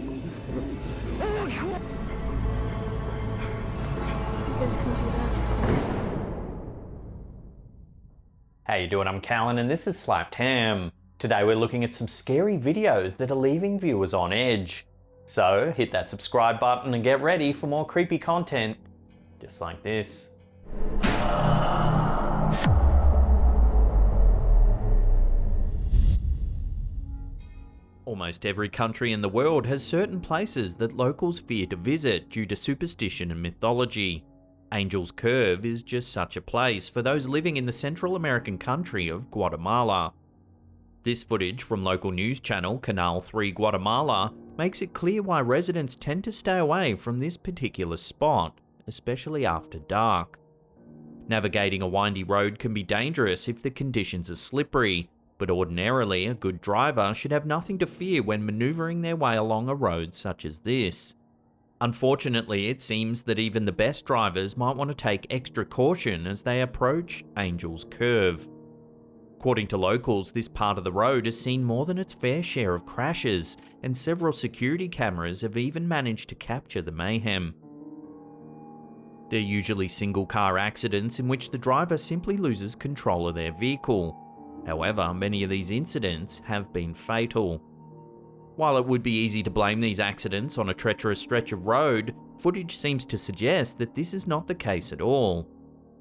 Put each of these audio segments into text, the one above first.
You guys can see that. How you doing? I'm Callan and this is Slapped Ham. Today we're looking at some scary videos that are leaving viewers on edge. So hit that subscribe button and get ready for more creepy content, just like this. Almost every country in the world has certain places that locals fear to visit due to superstition and mythology. Angel's Curve is just such a place for those living in the Central American country of Guatemala. This footage from local news channel Canal 3 Guatemala makes it clear why residents tend to stay away from this particular spot, especially after dark. Navigating a windy road can be dangerous if the conditions are slippery, but ordinarily a good driver should have nothing to fear when maneuvering their way along a road such as this. Unfortunately, it seems that even the best drivers might want to take extra caution as they approach Angel's Curve. According to locals, this part of the road has seen more than its fair share of crashes, and several security cameras have even managed to capture the mayhem. They're usually single-car accidents in which the driver simply loses control of their vehicle. However, many of these incidents have been fatal. While it would be easy to blame these accidents on a treacherous stretch of road, footage seems to suggest that this is not the case at all.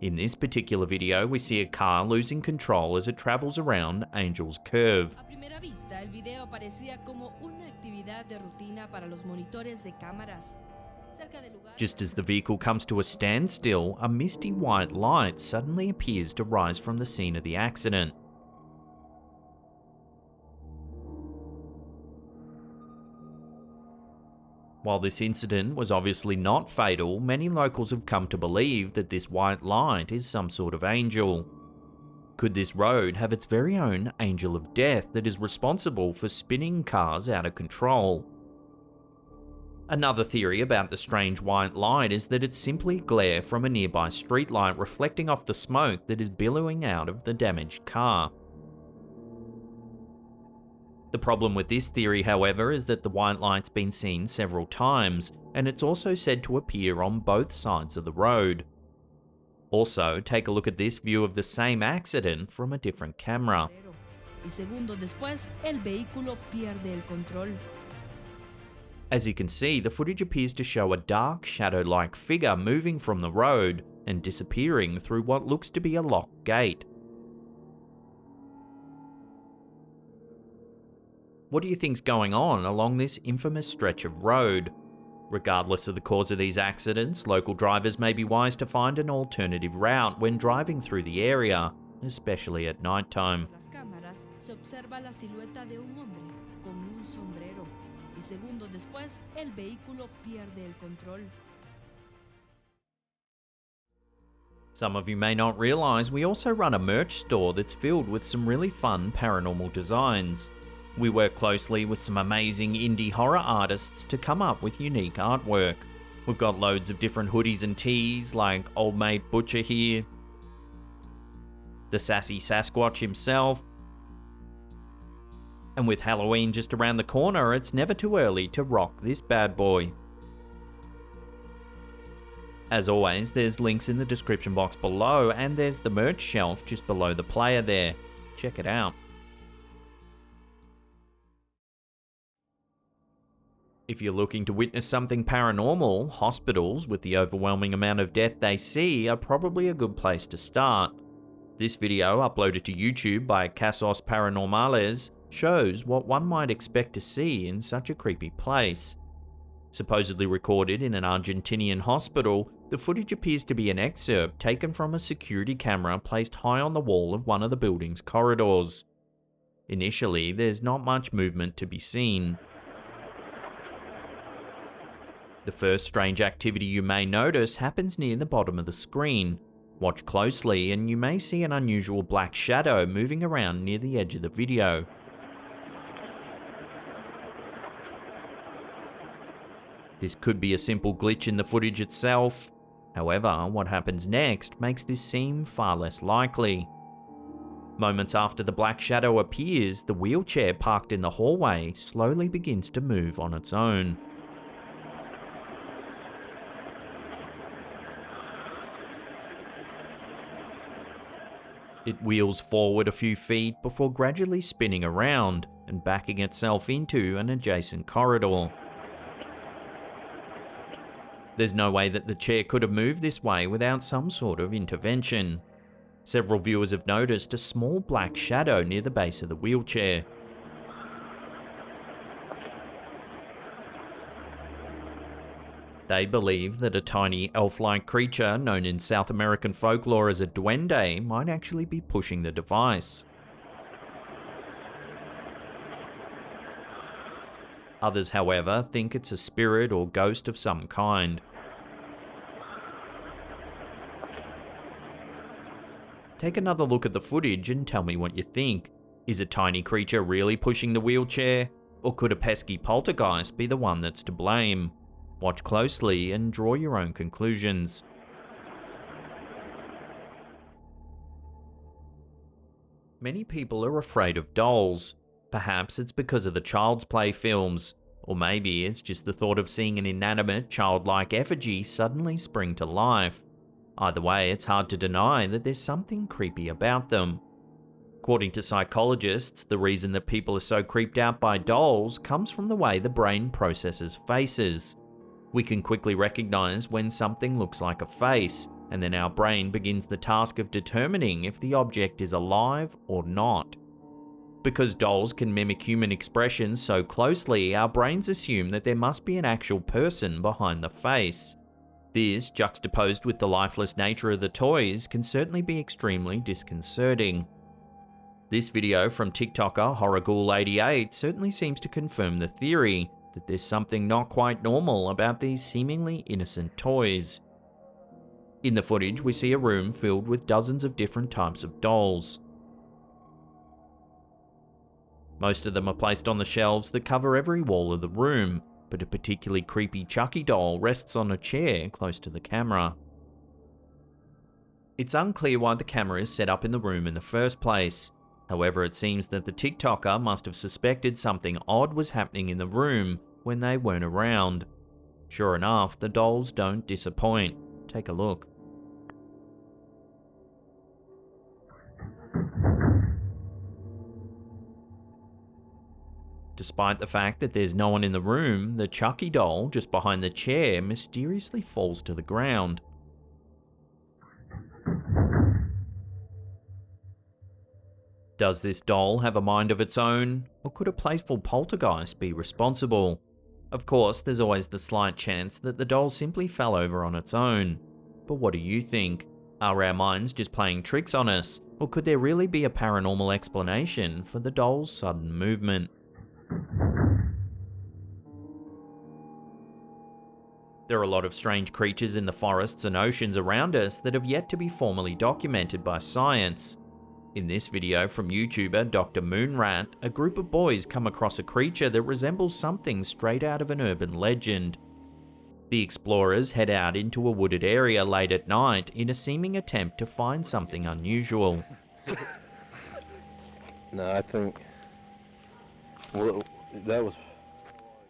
In this particular video, we see a car losing control as it travels around Angel's Curve. A primera vista, el video parecía como una actividad de rutina para los monitores de cámaras. Cerca del lugar. Just as the vehicle comes to a standstill, a misty white light suddenly appears to rise from the scene of the accident. While this incident was obviously not fatal, many locals have come to believe that this white light is some sort of angel. Could this road have its very own angel of death that is responsible for spinning cars out of control? Another theory about the strange white light is that it's simply glare from a nearby streetlight reflecting off the smoke that is billowing out of the damaged car. The problem with this theory, however, is that the white light's been seen several times, and it's also said to appear on both sides of the road. Also, take a look at this view of the same accident from a different camera. Y segundos después, el vehículo pierde el control. As you can see, the footage appears to show a dark, shadow-like figure moving from the road and disappearing through what looks to be a locked gate. What do you think's going on along this infamous stretch of road? Regardless of the cause of these accidents, local drivers may be wise to find an alternative route when driving through the area, especially at nighttime. Las cámaras se observa la silueta de un hombre con un sombrero y segundos después el vehículo pierde el control. Some of you may not realize we also run a merch store that's filled with some really fun paranormal designs. We work closely with some amazing indie horror artists to come up with unique artwork. We've got loads of different hoodies and tees like Old Mate Butcher here, the sassy Sasquatch himself, and with Halloween just around the corner, it's never too early to rock this bad boy. As always, there's links in the description box below, and there's the merch shelf just below the player there. Check it out. If you're looking to witness something paranormal, hospitals, with the overwhelming amount of death they see, are probably a good place to start. This video, uploaded to YouTube by Casos Paranormales, shows what one might expect to see in such a creepy place. Supposedly recorded in an Argentinian hospital, the footage appears to be an excerpt taken from a security camera placed high on the wall of one of the building's corridors. Initially, there's not much movement to be seen. The first strange activity you may notice happens near the bottom of the screen. Watch closely and you may see an unusual black shadow moving around near the edge of the video. This could be a simple glitch in the footage itself. However, what happens next makes this seem far less likely. Moments after the black shadow appears, the wheelchair parked in the hallway slowly begins to move on its own. It wheels forward a few feet before gradually spinning around and backing itself into an adjacent corridor. There's no way that the chair could have moved this way without some sort of intervention. Several viewers have noticed a small black shadow near the base of the wheelchair. They believe that a tiny elf-like creature known in South American folklore as a duende might actually be pushing the device. Others, however, think it's a spirit or ghost of some kind. Take another look at the footage and tell me what you think. Is a tiny creature really pushing the wheelchair? Or could a pesky poltergeist be the one that's to blame? Watch closely and draw your own conclusions. Many people are afraid of dolls. Perhaps it's because of the Child's Play films, or maybe it's just the thought of seeing an inanimate, childlike effigy suddenly spring to life. Either way, it's hard to deny that there's something creepy about them. According to psychologists, the reason that people are so creeped out by dolls comes from the way the brain processes faces. We can quickly recognize when something looks like a face, and then our brain begins the task of determining if the object is alive or not. Because dolls can mimic human expressions so closely, our brains assume that there must be an actual person behind the face. This, juxtaposed with the lifeless nature of the toys, can certainly be extremely disconcerting. This video from TikToker HorrorGhoul88 certainly seems to confirm the theory that there's something not quite normal about these seemingly innocent toys. In the footage, we see a room filled with dozens of different types of dolls. Most of them are placed on the shelves that cover every wall of the room, but a particularly creepy Chucky doll rests on a chair close to the camera. It's unclear why the camera is set up in the room in the first place. However, it seems that the TikToker must have suspected something odd was happening in the room when they weren't around. Sure enough, the dolls don't disappoint. Take a look. Despite the fact that there's no one in the room, the Chucky doll just behind the chair mysteriously falls to the ground. Does this doll have a mind of its own, or could a playful poltergeist be responsible? Of course, there's always the slight chance that the doll simply fell over on its own. But what do you think? Are our minds just playing tricks on us, or could there really be a paranormal explanation for the doll's sudden movement? There are a lot of strange creatures in the forests and oceans around us that have yet to be formally documented by science. In this video from YouTuber Dr. Moonrat, a group of boys come across a creature that resembles something straight out of an urban legend. The explorers head out into a wooded area late at night in a seeming attempt to find something unusual. No, I think... Well, that was...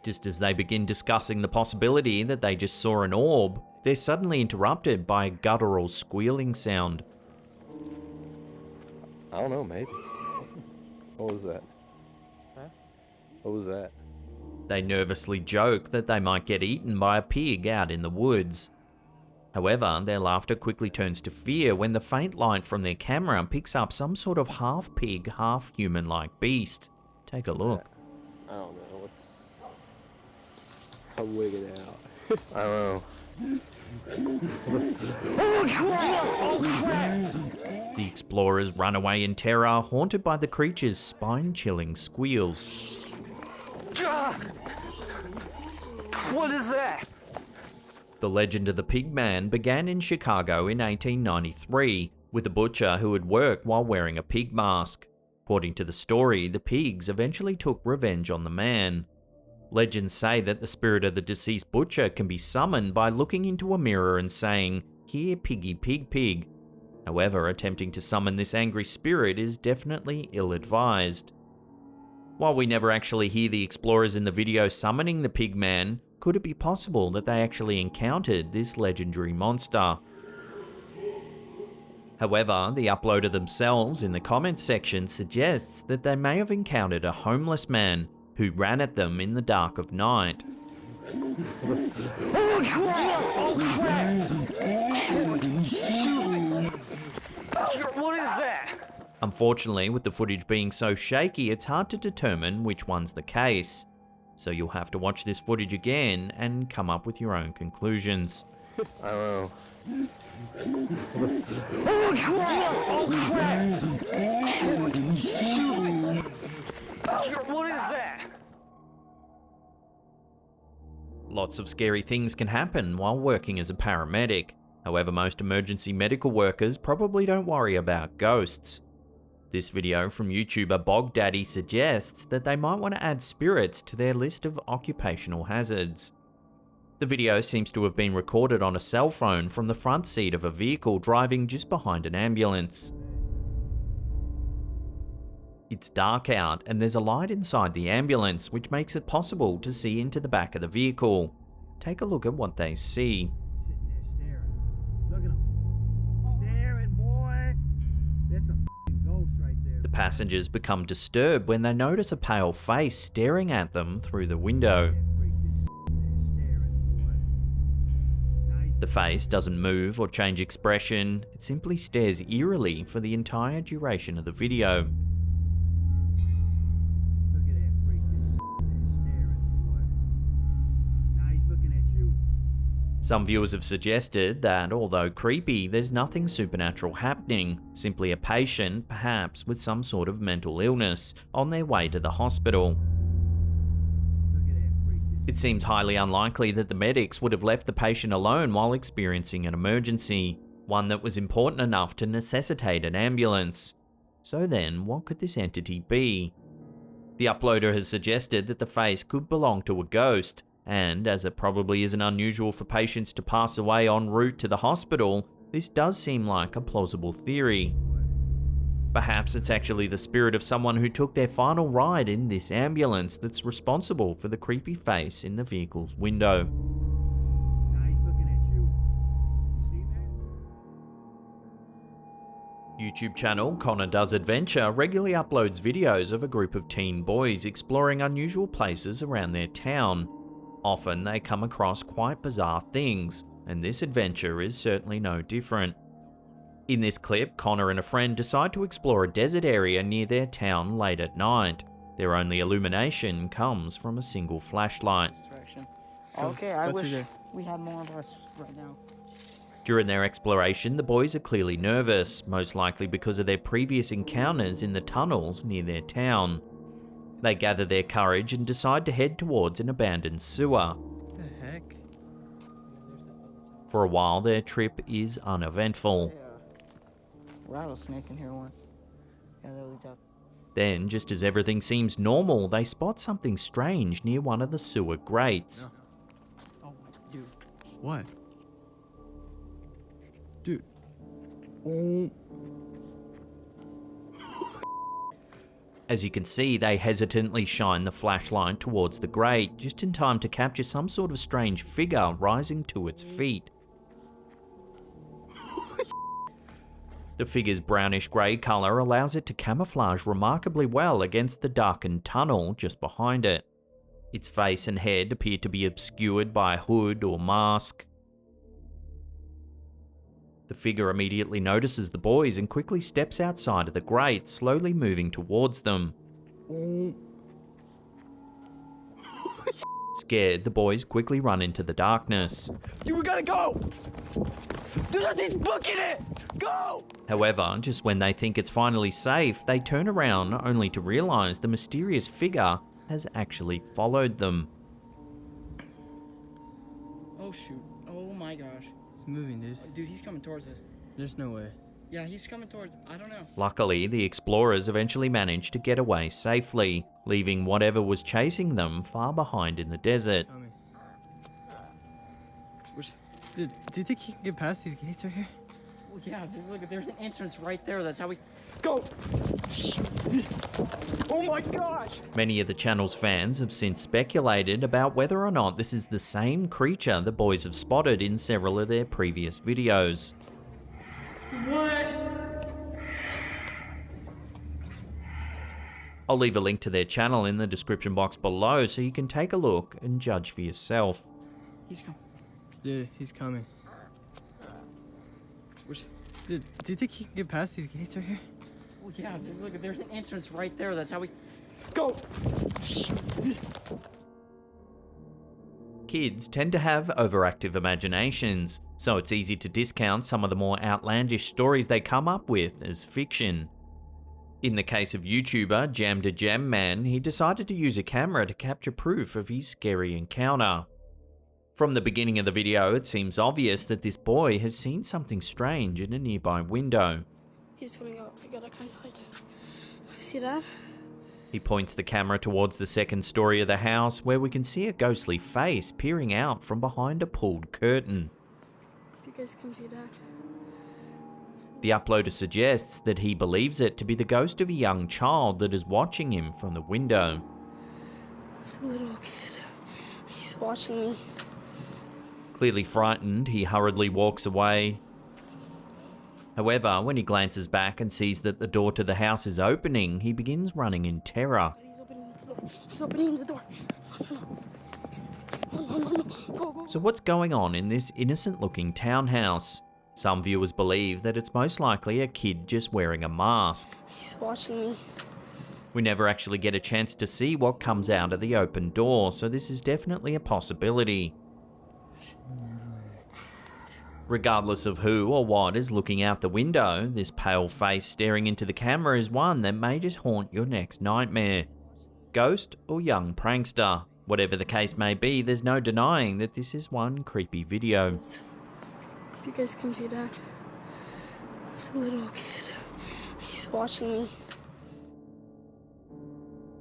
Just as they begin discussing the possibility that they just saw an orb, they're suddenly interrupted by a guttural squealing sound. I don't know, maybe. What was that? Huh? What was that? They nervously joke that they might get eaten by a pig out in the woods. However, their laughter quickly turns to fear when the faint light from their camera picks up some sort of half-pig, half-human-like beast. Take a look. I don't know. I'll wig it out. I don't know. The explorers run away in terror, haunted by the creature's spine-chilling squeals. What is that? The legend of the Pig Man began in Chicago in 1893 with a butcher who had worked while wearing a pig mask. According to the story, the pigs eventually took revenge on the man. Legends say that the spirit of the deceased butcher can be summoned by looking into a mirror and saying, "Here, piggy, pig, pig." However, attempting to summon this angry spirit is definitely ill-advised. While we never actually hear the explorers in the video summoning the Pigman, could it be possible that they actually encountered this legendary monster? However, the uploader themselves in the comments section suggests that they may have encountered a homeless man who ran at them in the dark of night. Oh crap! Oh crap! What is that? Unfortunately, with the footage being so shaky, it's hard to determine which one's the case. So you'll have to watch this footage again and come up with your own conclusions. I don't know. Oh crap! Oh crap! What is that? Lots of scary things can happen while working as a paramedic. However, most emergency medical workers probably don't worry about ghosts. This video from YouTuber Bog Daddy suggests that they might want to add spirits to their list of occupational hazards. The video seems to have been recorded on a cell phone from the front seat of a vehicle driving just behind an ambulance. It's dark out and there's a light inside the ambulance which makes it possible to see into the back of the vehicle. Take a look at what they see. Look at him. Staring, boy. That's a f***ing ghost right there. The passengers become disturbed when they notice a pale face staring at them through the window. The face doesn't move or change expression, it simply stares eerily for the entire duration of the video. Look at that freak. Staring, boy. Now he's looking at you. Some viewers have suggested that, although creepy, there's nothing supernatural happening, simply a patient, perhaps with some sort of mental illness, on their way to the hospital. It seems highly unlikely that the medics would have left the patient alone while experiencing an emergency, one that was important enough to necessitate an ambulance. So then, what could this entity be? The uploader has suggested that the face could belong to a ghost, and as it probably isn't unusual for patients to pass away en route to the hospital, this does seem like a plausible theory. Perhaps it's actually the spirit of someone who took their final ride in this ambulance that's responsible for the creepy face in the vehicle's window. Now he's looking at you. You see that? YouTube channel Connor Does Adventure regularly uploads videos of a group of teen boys exploring unusual places around their town. Often they come across quite bizarre things, and this adventure is certainly no different. In this clip, Connor and a friend decide to explore a desert area near their town late at night. Their only illumination comes from a single flashlight. Okay, I wish we had more of us right now. During their exploration, the boys are clearly nervous, most likely because of their previous encounters in the tunnels near their town. They gather their courage and decide to head towards an abandoned sewer. What the heck? For a while, their trip is uneventful. Rattlesnake in here once. Yeah, that was tough. Then, just as everything seems normal, they spot something strange near one of the sewer grates. Oh, dude. What? Dude. Oh. As you can see, they hesitantly shine the flashlight towards the grate, just in time to capture some sort of strange figure rising to its feet. The figure's brownish-grey colour allows it to camouflage remarkably well against the darkened tunnel just behind it. Its face and head appear to be obscured by a hood or mask. The figure immediately notices the boys and quickly steps outside of the grate, slowly moving towards them. Scared, the boys quickly run into the darkness. You gotta go! Do nothing's booking it! Go! However, just when they think it's finally safe, they turn around only to realize the mysterious figure has actually followed them. Oh shoot. Oh my gosh. It's moving, dude. Dude, he's coming towards us. There's no way. Yeah, he's coming towards. I don't know. Luckily, the explorers eventually managed to get away safely, leaving whatever was chasing them far behind in the desert. Tell me. Dude, do you think he can get past these gates right here? Oh, yeah, look, there's an entrance right there. That's how we go. Oh my gosh! Many of the channel's fans have since speculated about whether or not this is the same creature the boys have spotted in several of their previous videos. I'll leave a link to their channel in the description box below so you can take a look and judge for yourself. He's coming. Dude, he's coming. Dude, do you think he can get past these gates right here? Oh, yeah, look, there's an entrance right there. That's how we go. Kids tend to have overactive imaginations, so it's easy to discount some of the more outlandish stories they come up with as fiction. In the case of YouTuber Jam to Jam Man, he decided to use a camera to capture proof of his scary encounter. From the beginning of the video, it seems obvious that this boy has seen something strange in a nearby window. He's coming out. I gotta kind of hide. See that? He points the camera towards the second story of the house, where we can see a ghostly face peering out from behind a pulled curtain. If you guys can see that. The uploader suggests that he believes it to be the ghost of a young child that is watching him from the window. It's a little kid. He's watching me. Clearly frightened, he hurriedly walks away. However, when he glances back and sees that the door to the house is opening, he begins running in terror. He's opening the door. He's opening the door. No. Go. So what's going on in this innocent-looking townhouse? Some viewers believe that it's most likely a kid just wearing a mask. He's watching me. We never actually get a chance to see what comes out of the open door, so this is definitely a possibility. Regardless of who or what is looking out the window, this pale face staring into the camera is one that may just haunt your next nightmare. Ghost or young prankster, whatever the case may be, there's no denying that this is one creepy video. If you guys can see that. It's a little kid. He's watching me.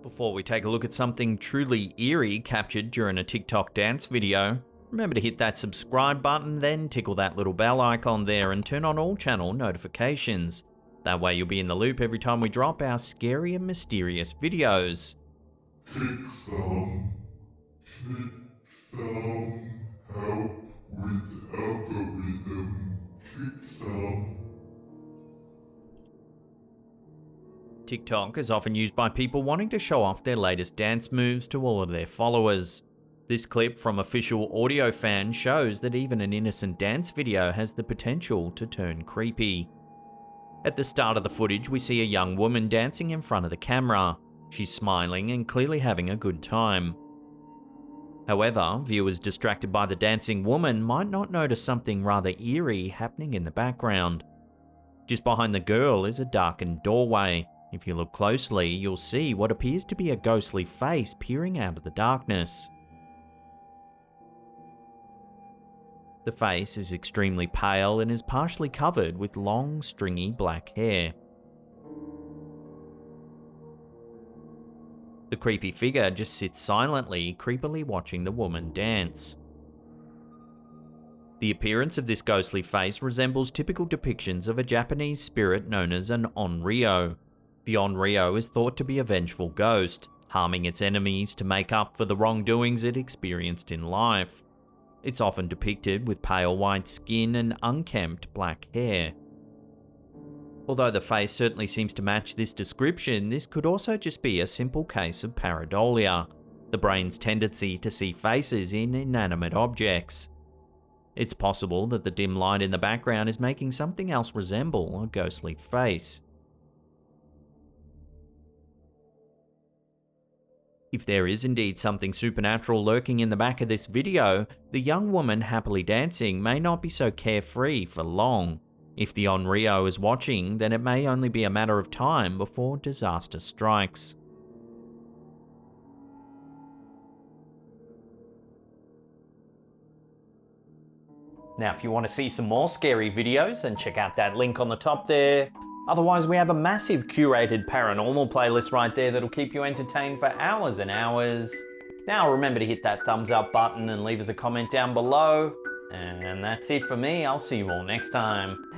Before we take a look at something truly eerie captured during a TikTok dance video, remember to hit that subscribe button, then tickle that little bell icon there and turn on all channel notifications. That way you'll be in the loop every time we drop our scary and mysterious videos. Kick thumb, help with algorithm, kick thumb. TikTok is often used by people wanting to show off their latest dance moves to all of their followers. This clip from official audio fan shows that even an innocent dance video has the potential to turn creepy. At the start of the footage, we see a young woman dancing in front of the camera. She's smiling and clearly having a good time. However, viewers distracted by the dancing woman might not notice something rather eerie happening in the background. Just behind the girl is a darkened doorway. If you look closely, you'll see what appears to be a ghostly face peering out of the darkness. The face is extremely pale and is partially covered with long, stringy black hair. The creepy figure just sits silently, creepily watching the woman dance. The appearance of this ghostly face resembles typical depictions of a Japanese spirit known as an onryo. The onryo is thought to be a vengeful ghost, harming its enemies to make up for the wrongdoings it experienced in life. It's often depicted with pale white skin and unkempt black hair. Although the face certainly seems to match this description, this could also just be a simple case of pareidolia, the brain's tendency to see faces in inanimate objects. It's possible that the dim light in the background is making something else resemble a ghostly face. If there is indeed something supernatural lurking in the back of this video, the young woman happily dancing may not be so carefree for long. If the onryo is watching, then it may only be a matter of time before disaster strikes. Now, if you want to see some more scary videos, then check out that link on the top there. Otherwise, we have a massive curated paranormal playlist right there that'll keep you entertained for hours and hours. Now, remember to hit that thumbs up button and leave us a comment down below. And that's it for me. I'll see you all next time.